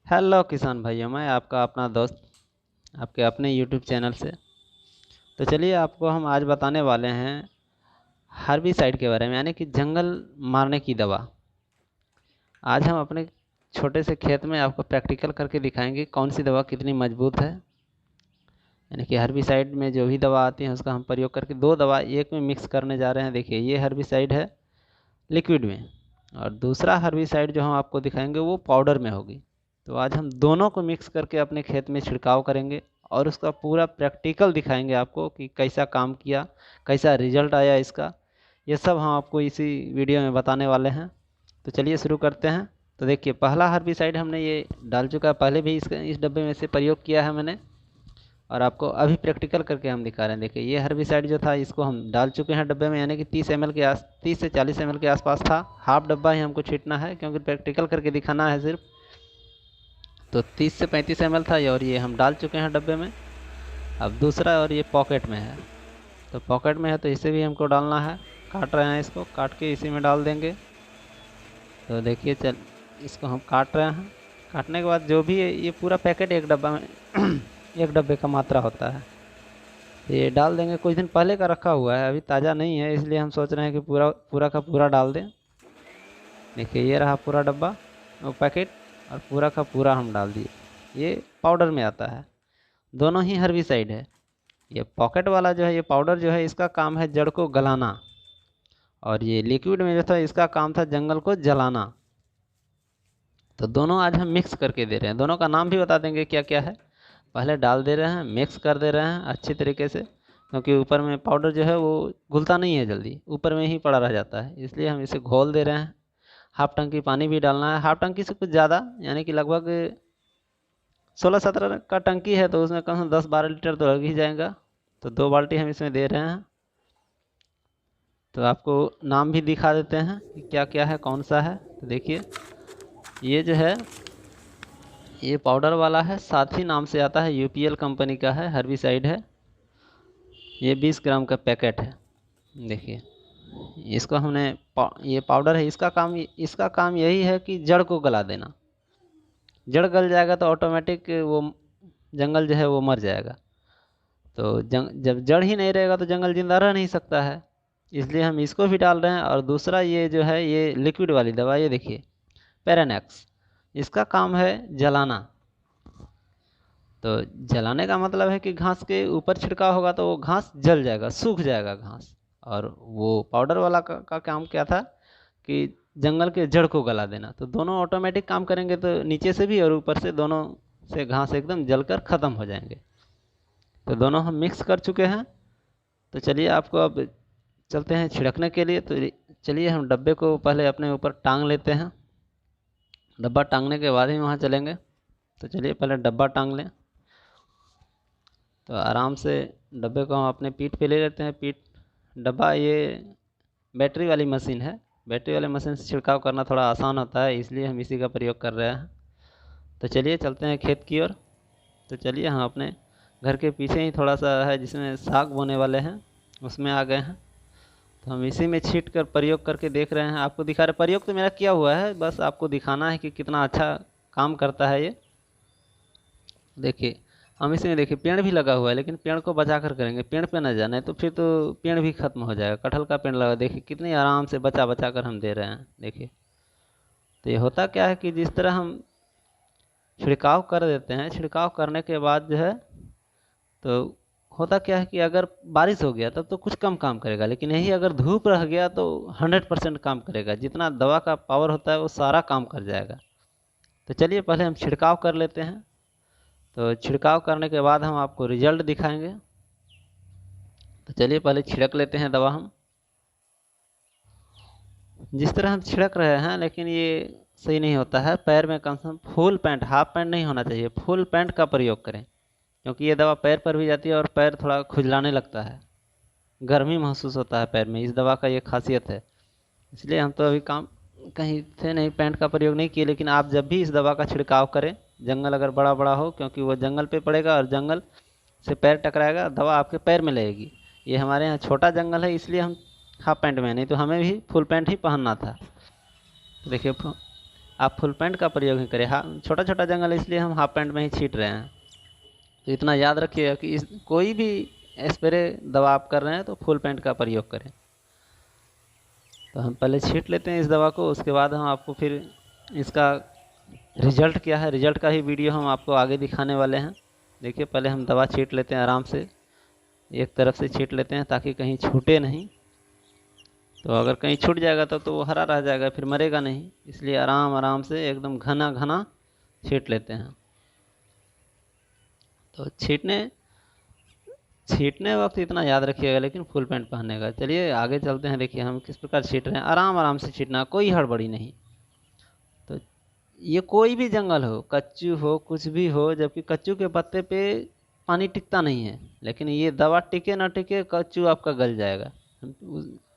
Hello किसान भाइयों, मैं आपका अपना दोस्त आपके अपने यूट्यूब चैनल से। तो चलिए आपको हम आज बताने वाले हैं हर्बिसाइड के बारे में, यानी कि जंगल मारने की दवा। आज हम अपने छोटे से खेत में आपको प्रैक्टिकल करके दिखाएंगे कौन सी दवा कितनी मजबूत है। यानी कि हर्बिसाइड में जो भी दवा आती है उसका हम प्रयोग करके दो दवा एक में मिक्स करने जा रहे हैं। देखिए, ये हर्बिसाइड है लिक्विड में, और दूसरा हर्बिसाइड जो हम आपको दिखाएंगे वो पाउडर में होगी। तो आज हम दोनों को मिक्स करके अपने खेत में छिड़काव करेंगे और उसका पूरा प्रैक्टिकल दिखाएंगे आपको कि कैसा काम किया, कैसा रिजल्ट आया इसका। ये सब हम आपको इसी वीडियो में बताने वाले हैं। तो चलिए शुरू करते हैं। तो देखिए, पहला हर्बिसाइड हमने ये डाल चुका है, पहले भी इस डब्बे में से प्रयोग किया है मैंने, और आपको अभी प्रैक्टिकल करके हम दिखा रहे हैं। देखिए, ये हर्बिसाइड जो था इसको हम डाल चुके हैं डब्बे में, यानी कि 30 से 40 ml के आसपास था। हाफ डब्बा ही हमको छींटना है क्योंकि प्रैक्टिकल करके दिखाना है सिर्फ। तो 30 से 35 ml था और ये हम डाल चुके हैं डब्बे में। अब दूसरा, और ये पॉकेट में है, तो पॉकेट में है तो इसे भी हमको डालना है। काट रहे हैं, इसको काट के इसी में डाल देंगे। तो देखिए, चल इसको हम काट रहे हैं। काटने के बाद जो भी है, ये पूरा पैकेट एक डब्बा में एक डब्बे का मात्रा होता है। ये डाल देंगे। कुछ दिन पहले का रखा हुआ है, अभी ताज़ा नहीं है, इसलिए हम सोच रहे हैं कि पूरा पूरा का पूरा डाल दें। देखिए, ये रहा पूरा डब्बा वो पैकेट, और पूरा का पूरा हम डाल दिए। ये पाउडर में आता है, दोनों ही हर्बिसाइड है। ये पॉकेट वाला जो है, ये पाउडर जो है, इसका काम है जड़ को गलाना, और ये लिक्विड में जो था इसका काम था जंगल को जलाना। तो दोनों आज हम मिक्स करके दे रहे हैं। दोनों का नाम भी बता देंगे क्या क्या है। पहले डाल दे रहे हैं, मिक्स कर दे रहे हैं अच्छी तरीके से, क्योंकि ऊपर में पाउडर जो है वो घुलता नहीं है जल्दी, ऊपर में ही पड़ा रह जाता है, इसलिए हम इसे घोल दे रहे हैं। हाफ टंकी पानी भी डालना है, हाफ टंकी से कुछ ज़्यादा, यानी कि लगभग 16-17 का टंकी है तो उसमें कम से कम 10-12 लीटर तो लग ही जाएगा। तो 2 बाल्टी हम इसमें दे रहे हैं। तो आपको नाम भी दिखा देते हैं कि क्या क्या है, कौन सा है। तो देखिए, ये जो है ये पाउडर वाला है, साथी नाम से आता है, यूपीएल कंपनी का है, हर्बिसाइड है। ये 20 ग्राम का पैकेट है। देखिए, इसको हमने ये पाउडर है, इसका काम यही है कि जड़ को गला देना। जड़ गल जाएगा तो ऑटोमेटिक वो जंगल जो है वो मर जाएगा। तो जब जड़ ही नहीं रहेगा तो जंगल जिंदा रह नहीं सकता है, इसलिए हम इसको भी डाल रहे हैं। और दूसरा ये जो है, ये लिक्विड वाली दवा, ये देखिए पैरानैक्स, इसका काम है जलाना। तो जलाने का मतलब है कि घास के ऊपर छिड़काव होगा तो वो घास जल जाएगा, सूख जाएगा घास। और वो पाउडर वाला का काम क्या था कि जंगल के जड़ को गला देना। तो दोनों ऑटोमेटिक काम करेंगे, तो नीचे से भी और ऊपर से दोनों से घास एकदम जलकर ख़त्म हो जाएंगे। तो दोनों हम मिक्स कर चुके हैं। तो चलिए आपको अब चलते हैं छिड़कने के लिए। तो चलिए हम डब्बे को पहले अपने ऊपर टांग लेते हैं, डब्बा टांगने के बाद ही वहाँ चलेंगे। तो चलिए पहले डब्बा टांग लें। तो आराम से डब्बे को हम अपने पीठ पे ले लेते हैं। पीठ डब्बा ये बैटरी वाली मशीन है, बैटरी वाली मशीन से छिड़काव करना थोड़ा आसान होता है, इसलिए हम इसी का प्रयोग कर रहे हैं। तो चलिए चलते हैं खेत की ओर। तो चलिए हम अपने घर के पीछे ही थोड़ा सा है जिसमें साग बोने वाले हैं, उसमें आ गए हैं। तो हम इसी में छीट कर प्रयोग करके देख रहे हैं, आपको दिखा रहे। प्रयोग तो मेरा किया हुआ है, बस आपको दिखाना है कि कितना अच्छा काम करता है ये। देखिए, हम इसी में देखिए पेड़ भी लगा हुआ है, लेकिन पेड़ को बचा कर करेंगे, पेड़ पे ना जाना है तो फिर तो पेड़ भी खत्म हो जाएगा। कटहल का पेड़ लगा, देखिए कितनी आराम से बचा बचा कर हम दे रहे हैं। देखिए, तो ये होता क्या है कि जिस तरह हम छिड़काव कर देते हैं, छिड़काव करने के बाद जो है, तो होता क्या है कि अगर बारिश हो गया तब तो कुछ कम काम करेगा, लेकिन यही अगर धूप रह गया तो 100% काम करेगा। जितना दवा का पावर होता है वो सारा काम कर जाएगा। तो चलिए पहले हम छिड़काव कर लेते हैं। तो छिड़काव करने के बाद हम आपको रिजल्ट दिखाएंगे। तो चलिए पहले छिड़क लेते हैं दवा हम। जिस तरह हम छिड़क रहे हैं, लेकिन ये सही नहीं होता है। पैर में कम से कम फुल पैंट, हाफ पैंट नहीं होना चाहिए, फुल पैंट का प्रयोग करें, क्योंकि ये दवा पैर पर भी जाती है और पैर थोड़ा खुजलाने लगता है, गर्मी महसूस होता है पैर में। इस दवा का ये खासियत है, इसलिए हम तो अभी काम कहीं थे नहीं, पैंट का प्रयोग नहीं किए। लेकिन आप जब भी इस दवा का छिड़काव करें, जंगल अगर बड़ा बड़ा हो, क्योंकि वो जंगल पे पड़ेगा और जंगल से पैर टकराएगा, दवा आपके पैर में लगेगी। ये हमारे यहाँ छोटा जंगल है, इसलिए हम हाफ पैंट में, नहीं तो हमें भी फुल पैंट ही पहनना था। तो देखिए आप फुल पैंट का प्रयोग ही करें। हाँ, छोटा छोटा जंगल इसलिए हम हाफ पैंट में ही छीट रहे हैं। तो इतना याद रखिएगा कि कोई भी स्प्रे दवा आप कर रहे हैं तो फुल पैंट का प्रयोग करें। तो हम पहले छीट लेते हैं इस दवा को, उसके बाद हम आपको फिर इसका रिजल्ट क्या है, रिजल्ट का ही वीडियो हम आपको आगे दिखाने वाले हैं। देखिए, पहले हम दवा छीट लेते हैं आराम से, एक तरफ से छीट लेते हैं ताकि कहीं छूटे नहीं। तो अगर कहीं छूट जाएगा तो वो हरा रह जाएगा, फिर मरेगा नहीं। इसलिए आराम आराम से एकदम घना घना छीट लेते हैं। तो छीटने वक्त इतना याद रखिएगा, लेकिन फुल पैंट पहनने का। चलिए आगे चलते हैं। देखिए हम किस प्रकार छीट रहे हैं, आराम आराम से छीटना, कोई हड़बड़ी नहीं। तो ये कोई भी जंगल हो, कच्चू हो, कुछ भी हो, जबकि कच्चू के पत्ते पे पानी टिकता नहीं है, लेकिन ये दवा टिके ना टिके कच्चू आपका गल जाएगा।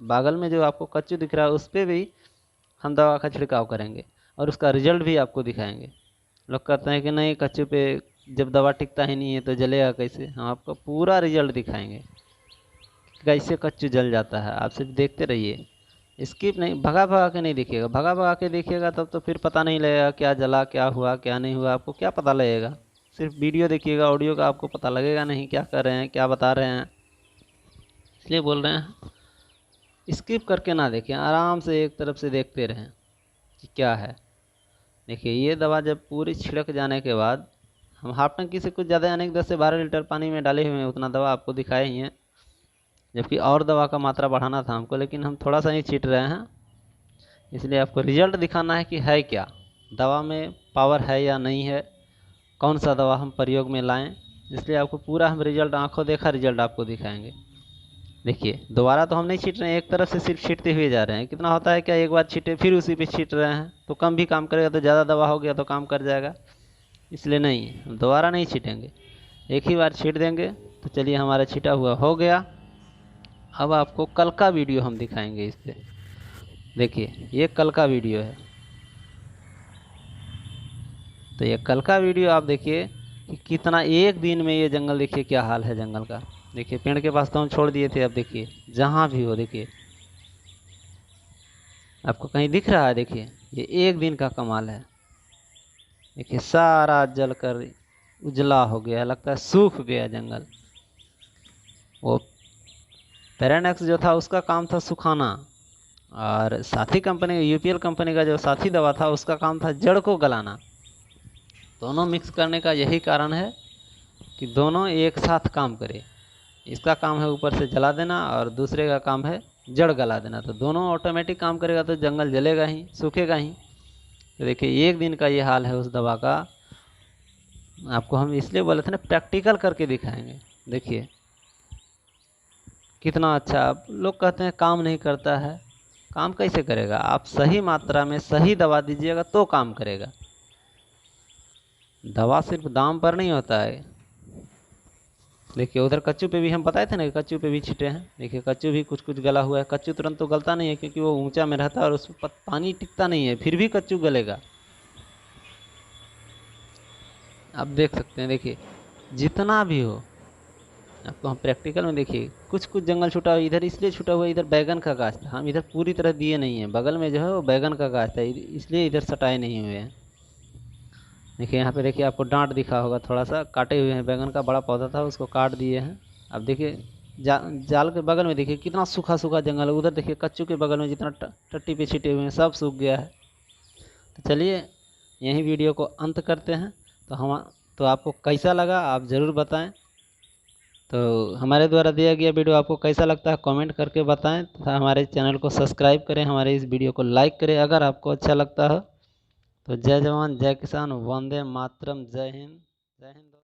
बागल में जो आपको कच्चू दिख रहा है उस पर भी हम दवा का छिड़काव करेंगे और उसका रिजल्ट भी आपको दिखाएंगे। लोग कहते हैं कि नहीं, कच्चू पे जब दवा टिकता ही नहीं है तो जलेगा कैसे। हम आपको पूरा रिजल्ट दिखाएंगे कैसे कच्चू जल जाता है। आप सिर्फ देखते रहिए, स्किप नहीं, भगा भगा के नहीं देखिएगा। भगा भगा के देखिएगा तब तो फिर पता नहीं लगेगा क्या जला, क्या हुआ, क्या नहीं हुआ। आपको क्या पता लगेगा, सिर्फ वीडियो देखिएगा, ऑडियो का आपको पता लगेगा नहीं क्या कर रहे हैं, क्या बता रहे हैं। इसलिए बोल रहे हैं स्किप करके ना देखें, आराम से एक तरफ से देखते रहें कि क्या है। देखिए ये दवा जब पूरी छिड़क जाने के बाद हम हाफ टंकी से कुछ ज़्यादा यानी 10 से 12 लीटर पानी में डाले हुए हैं, उतना दवा आपको दिखाए ही हैं। जबकि और दवा का मात्रा बढ़ाना था हमको, लेकिन हम थोड़ा सा ही छीट रहे हैं। इसलिए आपको रिजल्ट दिखाना है कि है क्या, दवा में पावर है या नहीं है, कौन सा दवा हम प्रयोग में लाएं। इसलिए आपको पूरा हम रिजल्ट, आंखों देखा रिजल्ट आपको दिखाएंगे। देखिए दोबारा तो हम नहीं छीट रहे हैं, एक तरफ से सिर्फ छीटते हुए जा रहे हैं। कितना होता है क्या, एक बार छीटे फिर उसी पे छीट रहे हैं तो कम भी काम करेगा, तो ज़्यादा दवा हो गया तो काम कर जाएगा। इसलिए नहीं, हम दोबारा नहीं छीटेंगे, एक ही बार छीट देंगे। तो चलिए हमारा छीटा हुआ हो गया। अब आपको कल का वीडियो हम दिखाएंगे इस पर। देखिए ये कल का वीडियो है। तो ये कल का वीडियो आप देखिए कि कितना एक दिन में ये जंगल, देखिए क्या हाल है जंगल का। देखिए पेड़ के पास तो हम छोड़ दिए थे, अब देखिए जहाँ भी हो, देखिए आपको कहीं दिख रहा है। देखिए ये एक दिन का कमाल है। देखिए सारा जल कर उजला हो गया, लगता है सूख गया जंगल। वो पैरानेक्स जो था उसका काम था सुखाना, और साथी कंपनी यूपीएल कंपनी का जो साथी दवा था उसका काम था जड़ को गलाना। दोनों मिक्स करने का यही कारण है कि दोनों एक साथ काम करें। इसका काम है ऊपर से जला देना और दूसरे का काम है जड़ गला देना। तो दोनों ऑटोमेटिक काम करेगा तो जंगल जलेगा ही, सूखेगा ही। तो देखिए एक दिन का ये हाल है उस दवा का। आपको हम इसलिए बोले थे ना, प्रैक्टिकल करके दिखाएंगे। देखिए कितना अच्छा। आप लोग कहते हैं काम नहीं करता है, काम कैसे करेगा। आप सही मात्रा में सही दवा दीजिएगा तो काम करेगा। दवा सिर्फ दाम पर नहीं होता है। देखिए उधर कच्चू पे भी हम बताए थे ना कि कच्चू पे भी छिटे हैं। देखिए कच्चू भी कुछ कुछ गला हुआ है। कच्चू तुरंत तो गलता नहीं है क्योंकि वो ऊंचा में रहता है और उस पर पानी टिकता नहीं है, फिर भी कच्चू गलेगा। आप देख सकते हैं। देखिए जितना भी हो, आपको हम प्रैक्टिकल में देखिए कुछ कुछ जंगल छूटा हुआ इधर, इसलिए छूटा हुआ इधर बैगन का गाछ था। हम इधर पूरी तरह दिए नहीं है, बगल में जो है वो बैगन का गाछ था, इसलिए इधर सटाए नहीं हुए हैं। देखिए यहाँ पे देखिए आपको डांट दिखा होगा, थोड़ा सा काटे हुए हैं। बैगन का बड़ा पौधा था उसको काट दिए हैं। अब देखिए जाल के बगल में देखिए कितना सूखा सूखा जंगल है। उधर देखिए कच्चू के बगल में जितना टट्टी पे छिटे हुए हैं सब सूख गया है। तो चलिए यहीं वीडियो को अंत करते हैं। तो आपको कैसा लगा आप ज़रूर बताएं। तो हमारे द्वारा दिया गया वीडियो आपको कैसा लगता है कमेंट करके बताएं, तथा हमारे चैनल को सब्सक्राइब करें, हमारे इस वीडियो को लाइक करें अगर आपको अच्छा लगता है। तो जय जवान जय किसान, वंदे मातरम, जय हिंद, जय हिंद।